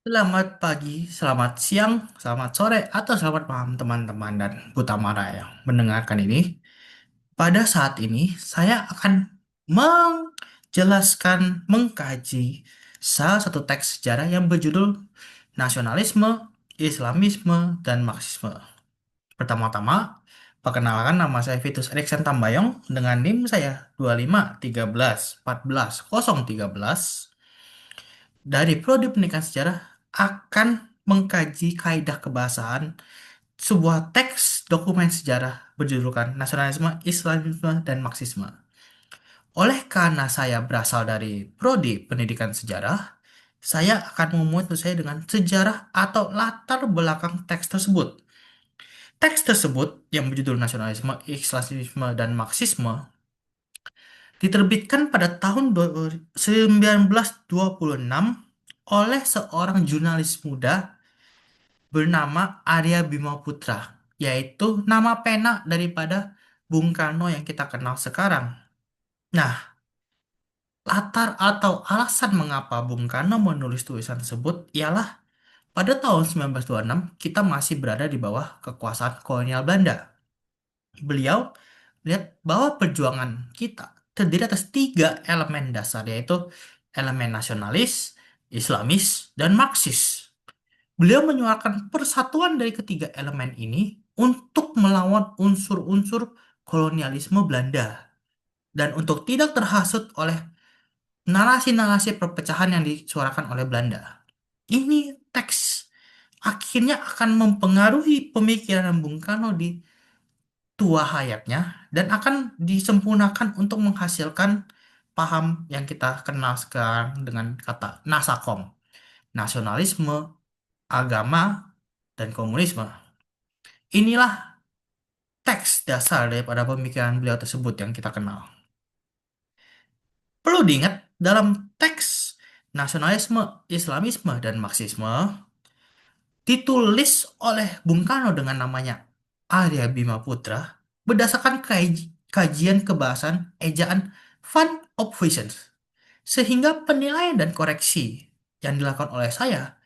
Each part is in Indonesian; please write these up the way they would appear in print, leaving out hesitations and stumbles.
Selamat pagi, selamat siang, selamat sore, atau selamat malam teman-teman dan Buta Mara yang mendengarkan ini. Pada saat ini, saya akan menjelaskan, mengkaji salah satu teks sejarah yang berjudul Nasionalisme, Islamisme, dan Marxisme. Pertama-tama, perkenalkan nama saya Vitus Erikson Tambayong dengan NIM saya 2513141013 dari Prodi Pendidikan Sejarah akan mengkaji kaidah kebahasaan sebuah teks dokumen sejarah berjudulkan Nasionalisme, Islamisme, dan Marxisme. Oleh karena saya berasal dari Prodi Pendidikan Sejarah, saya akan memulai saya dengan sejarah atau latar belakang teks tersebut. Teks tersebut yang berjudul Nasionalisme, Islamisme, dan Marxisme diterbitkan pada tahun 1926 oleh seorang jurnalis muda bernama Arya Bima Putra, yaitu nama pena daripada Bung Karno yang kita kenal sekarang. Nah, latar atau alasan mengapa Bung Karno menulis tulisan tersebut ialah pada tahun 1926 kita masih berada di bawah kekuasaan kolonial Belanda. Beliau lihat bahwa perjuangan kita terdiri atas tiga elemen dasar, yaitu elemen nasionalis, Islamis, dan Marxis. Beliau menyuarakan persatuan dari ketiga elemen ini untuk melawan unsur-unsur kolonialisme Belanda dan untuk tidak terhasut oleh narasi-narasi perpecahan yang disuarakan oleh Belanda. Ini teks akhirnya akan mempengaruhi pemikiran Bung Karno di tua hayatnya dan akan disempurnakan untuk menghasilkan paham yang kita kenal sekarang dengan kata Nasakom, nasionalisme, agama, dan komunisme. Inilah teks dasar daripada pemikiran beliau tersebut yang kita kenal. Perlu diingat, dalam teks nasionalisme, Islamisme, dan Marxisme ditulis oleh Bung Karno dengan namanya Arya Bima Putra berdasarkan kajian kebahasan ejaan Van Ophuijsen. Sehingga penilaian dan koreksi yang dilakukan oleh saya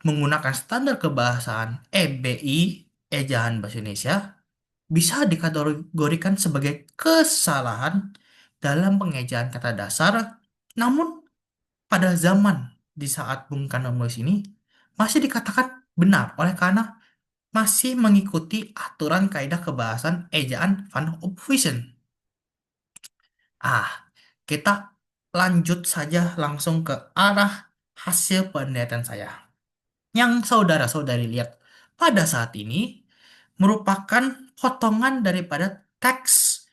menggunakan standar kebahasaan EBI, Ejaan Bahasa Indonesia, bisa dikategorikan sebagai kesalahan dalam pengejaan kata dasar. Namun pada zaman di saat Bung Karno menulis ini masih dikatakan benar oleh karena masih mengikuti aturan kaidah kebahasan ejaan Van Ophuijsen. Ah, kita lanjut saja langsung ke arah hasil penelitian saya. Yang saudara-saudari lihat pada saat ini merupakan potongan daripada teks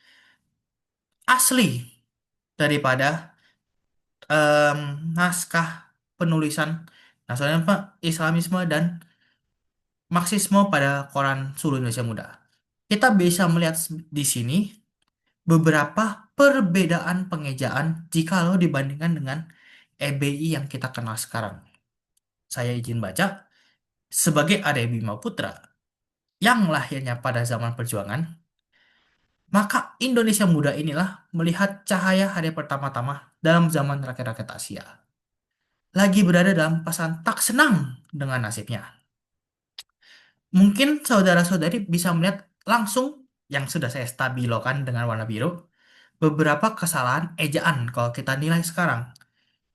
asli daripada em, naskah penulisan nasionalisme, Islamisme, dan Marxisme pada koran Seluruh Indonesia Muda. Kita bisa melihat di sini beberapa perbedaan pengejaan jikalau dibandingkan dengan EBI yang kita kenal sekarang. Saya izin baca, sebagai Arya Bima Putra yang lahirnya pada zaman perjuangan, maka Indonesia Muda inilah melihat cahaya hari pertama-tama dalam zaman rakyat-rakyat Asia. Lagi berada dalam pasan tak senang dengan nasibnya. Mungkin saudara-saudari bisa melihat langsung yang sudah saya stabilokan dengan warna biru, beberapa kesalahan ejaan kalau kita nilai sekarang.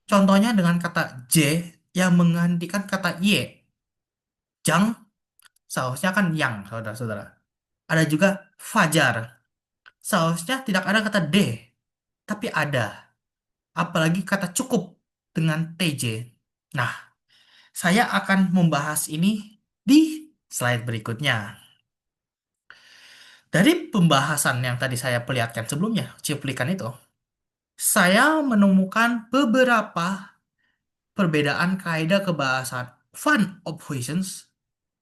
Contohnya dengan kata J yang menggantikan kata Y. Jang seharusnya kan yang, saudara-saudara. Ada juga fajar. Seharusnya tidak ada kata D, tapi ada. Apalagi kata cukup dengan TJ. Nah, saya akan membahas ini di slide berikutnya. Dari pembahasan yang tadi saya perlihatkan sebelumnya, cuplikan itu, saya menemukan beberapa perbedaan kaidah kebahasaan Van Ophuijsen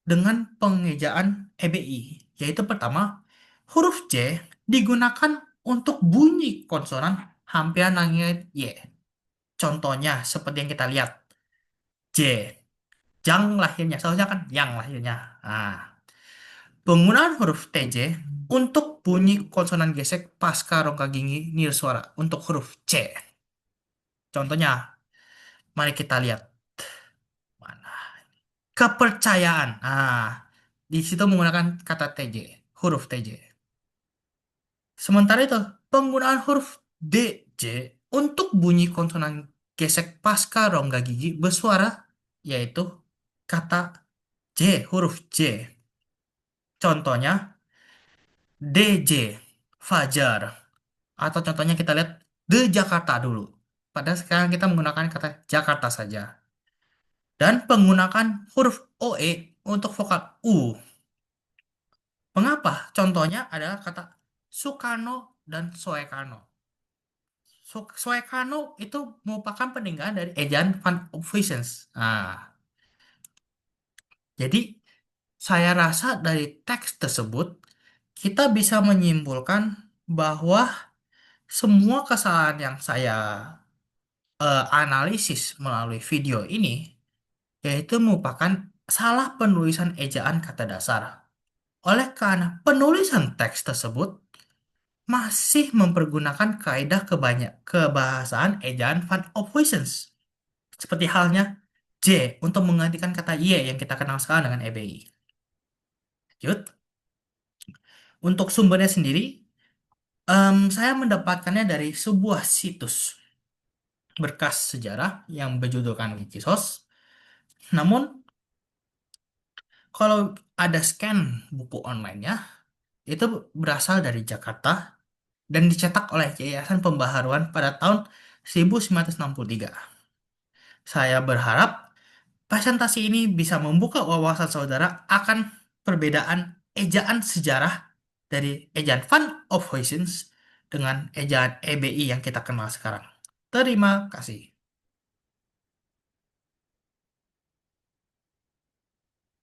dengan pengejaan EBI, yaitu pertama, huruf J digunakan untuk bunyi konsonan hampir langit Y. Contohnya seperti yang kita lihat, J, Jang lahirnya, seharusnya kan yang lahirnya. Nah, penggunaan huruf TJ untuk bunyi konsonan gesek pasca rongga gigi nirsuara untuk huruf C. Contohnya, mari kita lihat mana. kepercayaan. Di situ menggunakan kata TJ, huruf TJ. Sementara itu, penggunaan huruf DJ untuk bunyi konsonan gesek pasca rongga gigi bersuara, yaitu kata J, huruf J. Contohnya, DJ, Fajar. Atau contohnya kita lihat The Jakarta dulu. Padahal sekarang kita menggunakan kata Jakarta saja. Dan penggunaan huruf OE untuk vokal U. Mengapa? Contohnya adalah kata Sukarno dan Soekarno. Soekarno itu merupakan peninggalan dari ejaan Van Ophuijens. Jadi saya rasa dari teks tersebut kita bisa menyimpulkan bahwa semua kesalahan yang saya analisis melalui video ini yaitu merupakan salah penulisan ejaan kata dasar. Oleh karena penulisan teks tersebut masih mempergunakan kaidah kebahasaan ejaan Van Ophuijens. Seperti halnya J untuk menggantikan kata Y yang kita kenal sekarang dengan EBI. Lanjut, untuk sumbernya sendiri, saya mendapatkannya dari sebuah situs berkas sejarah yang berjudulkan Wikisource. Namun, kalau ada scan buku online-nya, itu berasal dari Jakarta dan dicetak oleh Yayasan Pembaharuan pada tahun 1963. Saya berharap presentasi ini bisa membuka wawasan saudara akan perbedaan ejaan sejarah dari ejaan Van Ophuijens dengan ejaan EBI yang kita kenal sekarang. Terima kasih.